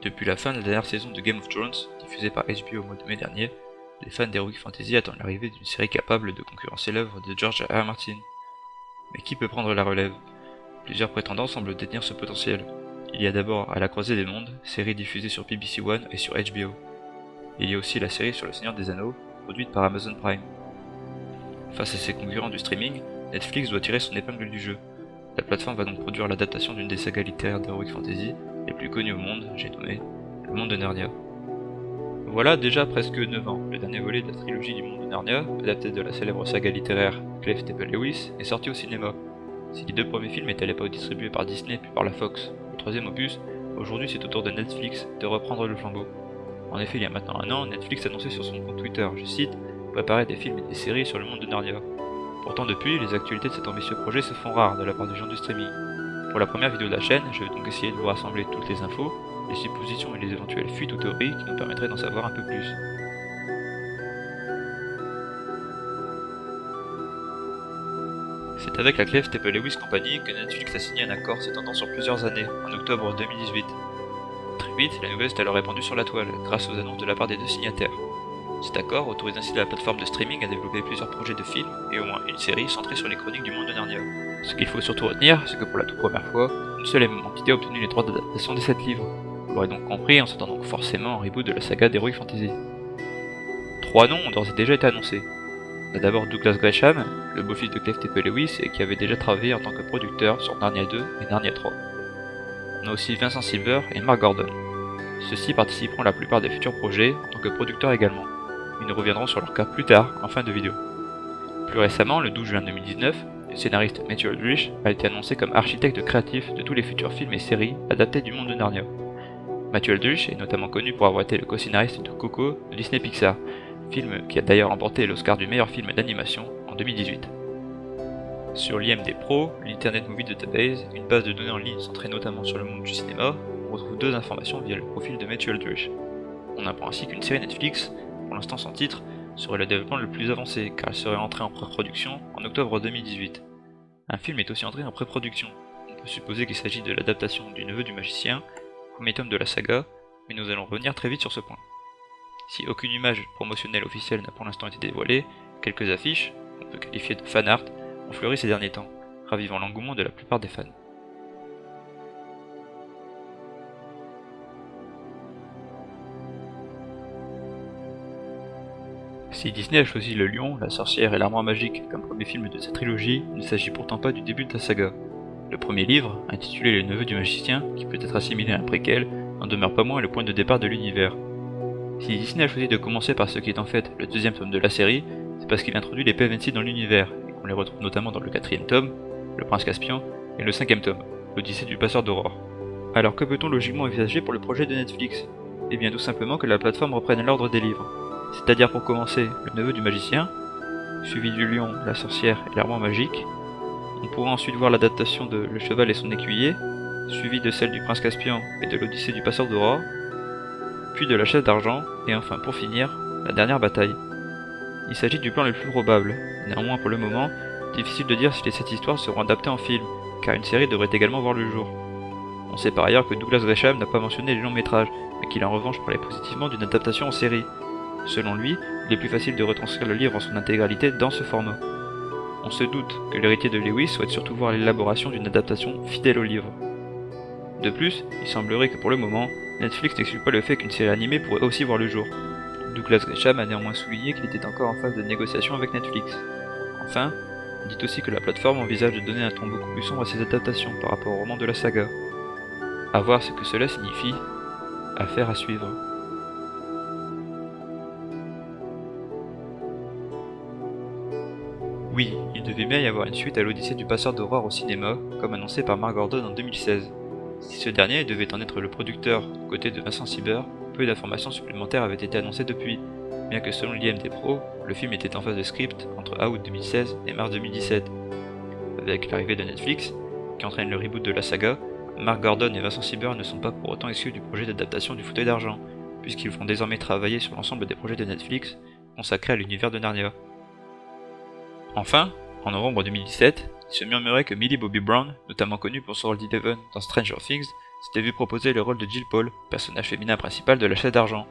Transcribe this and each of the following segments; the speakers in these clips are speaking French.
Depuis la fin de la dernière saison de Game of Thrones, diffusée par HBO au mois de mai dernier, les fans d'Heroic Fantasy attendent l'arrivée d'une série capable de concurrencer l'œuvre de George R. R. Martin. Mais qui peut prendre la relève? Plusieurs prétendants semblent détenir ce potentiel. Il y a d'abord À la croisée des mondes, série diffusée sur BBC One et sur HBO. Il y a aussi la série sur le Seigneur des Anneaux, produite par Amazon Prime. Face à ses concurrents du streaming, Netflix doit tirer son épingle du jeu. La plateforme va donc produire l'adaptation d'une des sagas littéraires d'Heroic Fantasy les plus connues au monde, j'ai nommé Le Monde de Narnia. Voilà déjà presque 9 ans, le dernier volet de la trilogie du Monde de Narnia, adapté de la célèbre saga littéraire Clive Temple Lewis, est sorti au cinéma. Si les deux premiers films étaient à l'époque distribués par Disney puis par la Fox, le troisième opus, aujourd'hui c'est au tour de Netflix de reprendre le flambeau. En effet, il y a maintenant un an, Netflix annonçait sur son compte Twitter, je cite, préparer des films et des séries sur le monde de Narnia. Pourtant depuis, les actualités de cet ambitieux projet se font rares de la part des gens du streaming. Pour la première vidéo de la chaîne, je vais donc essayer de vous rassembler toutes les infos, les suppositions et les éventuelles fuites ou théories qui nous permettraient d'en savoir un peu plus. C'est avec la Clive Temple Lewis Company que Netflix a signé un accord s'étendant sur plusieurs années, en octobre 2018. Très vite, la nouvelle s'est alors répandue sur la toile, grâce aux annonces de la part des deux signataires. Cet accord autorise ainsi la plateforme de streaming à développer plusieurs projets de films et au moins une série centrée sur les chroniques du monde de Narnia. Ce qu'il faut surtout retenir, c'est que pour la toute première fois, une seule et même entité a obtenu les droits d'adaptation des 7 livres. Vous l'aurez donc compris, on s'attend donc forcément à un reboot de la saga d'Heroic Fantasy. 3 noms ont d'ores et déjà été annoncés. On a d'abord Douglas Gresham, le beau-fils de Clive Temple Lewis et qui avait déjà travaillé en tant que producteur sur Narnia 2 et Narnia 3. On a aussi Vincent Silver et Mark Gordon. Ceux-ci participeront à la plupart des futurs projets en tant que producteurs également. Ils nous reviendront sur leur cas plus tard, en fin de vidéo. Plus récemment, le 12 juin 2019, le scénariste Matthew Aldrich a été annoncé comme architecte créatif de tous les futurs films et séries adaptés du monde de Narnia. Matthew Aldrich est notamment connu pour avoir été le co-scénariste de Coco de Disney Pixar, film qui a d'ailleurs remporté l'Oscar du meilleur film d'animation en 2018. Sur l'IMDb Pro, l'Internet Movie Database, une base de données en ligne centrée notamment sur le monde du cinéma, on retrouve deux informations via le profil de Matthew Aldrich. On apprend ainsi qu'une série Netflix, pour l'instant sans titre, serait le développement le plus avancé car elle serait entrée en pré-production en octobre 2018. Un film est aussi entré en pré-production. On peut supposer qu'il s'agit de l'adaptation du Neveu du Magicien, premier tome de la saga, mais nous allons revenir très vite sur ce point. Si aucune image promotionnelle officielle n'a pour l'instant été dévoilée, quelques affiches, qu'on peut qualifier de fan art, ont fleuri ces derniers temps, ravivant l'engouement de la plupart des fans. Si Disney a choisi Le Lion, la Sorcière et l'Armoire Magique comme premier film de cette trilogie, il ne s'agit pourtant pas du début de la saga. Le premier livre, intitulé Le Neveu du Magicien, qui peut être assimilé à un préquel, n'en demeure pas moins le point de départ de l'univers. Si Disney a choisi de commencer par ce qui est en fait le deuxième tome de la série, c'est parce qu'il introduit les PVNC dans l'univers, et qu'on les retrouve notamment dans le quatrième tome, Le Prince Caspian, et le cinquième tome, l'Odyssée du Passeur d'Aurore. Alors que peut-on logiquement envisager pour le projet de Netflix? Eh bien tout simplement que la plateforme reprenne l'ordre des livres. C'est-à-dire pour commencer Le Neveu du Magicien, suivi du Lion, la Sorcière et l'Armoire Magique. On pourra ensuite voir l'adaptation de Le Cheval et son écuyer, suivi de celle du Prince Caspian et de l'Odyssée du Passeur d'Aurore, puis de la Chaise d'Argent, et enfin pour finir, la dernière bataille. Il s'agit du plan le plus probable, néanmoins pour le moment, difficile de dire si les 7 histoires seront adaptées en film, car une série devrait également voir le jour. On sait par ailleurs que Douglas Gresham n'a pas mentionné les longs métrages, mais qu'il a en revanche parlé positivement d'une adaptation en série. Selon lui, il est plus facile de retranscrire le livre en son intégralité dans ce format. On se doute que l'héritier de Lewis souhaite surtout voir l'élaboration d'une adaptation fidèle au livre. De plus, il semblerait que pour le moment, Netflix n'exclut pas le fait qu'une série animée pourrait aussi voir le jour. Douglas Gresham a néanmoins souligné qu'il était encore en phase de négociation avec Netflix. Enfin, on dit aussi que la plateforme envisage de donner un ton beaucoup plus sombre à ses adaptations par rapport au roman de la saga. À voir ce que cela signifie, affaire à suivre. Oui, il devait bien y avoir une suite à l'Odyssée du Passeur d'Aurore au cinéma, comme annoncé par Mark Gordon en 2016. Si ce dernier devait en être le producteur aux côtés de Vincent Silver, peu d'informations supplémentaires avaient été annoncées depuis, bien que selon l'IMDb Pro, le film était en phase de script entre août 2016 et mars 2017. Avec l'arrivée de Netflix, qui entraîne le reboot de la saga, Mark Gordon et Vincent Silver ne sont pas pour autant exclus du projet d'adaptation du Fauteuil d'Argent, puisqu'ils vont désormais travailler sur l'ensemble des projets de Netflix consacrés à l'univers de Narnia. Enfin, en novembre 2017, il se murmurait que Millie Bobby Brown, notamment connue pour son rôle d'Eleven dans Stranger Things, s'était vu proposer le rôle de Jill Paul, personnage féminin principal de La Chaise d'Argent.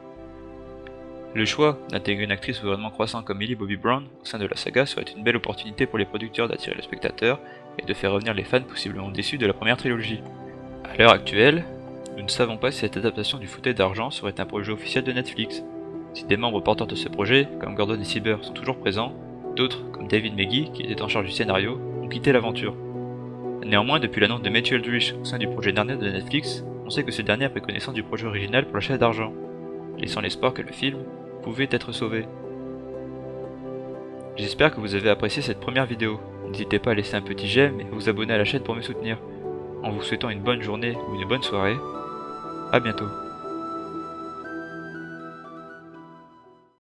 Le choix d'intégrer une actrice au rayonnement croissant comme Millie Bobby Brown au sein de la saga serait une belle opportunité pour les producteurs d'attirer le spectateur et de faire revenir les fans possiblement déçus de la première trilogie. À l'heure actuelle, nous ne savons pas si cette adaptation du Fauteuil d'Argent serait un projet officiel de Netflix. Si des membres porteurs de ce projet, comme Gordon et Sieber, sont toujours présents, d'autres, comme David Meggy, qui était en charge du scénario, ont quitté l'aventure. Néanmoins, depuis l'annonce de Matthew Aldrich au sein du projet Narnia de Netflix, on sait que ce dernier a pris connaissance du projet original pour La Chaise d'Argent, laissant l'espoir que le film pouvait être sauvé. J'espère que vous avez apprécié cette première vidéo. N'hésitez pas à laisser un petit j'aime et à vous abonner à la chaîne pour me soutenir. En vous souhaitant une bonne journée ou une bonne soirée, à bientôt.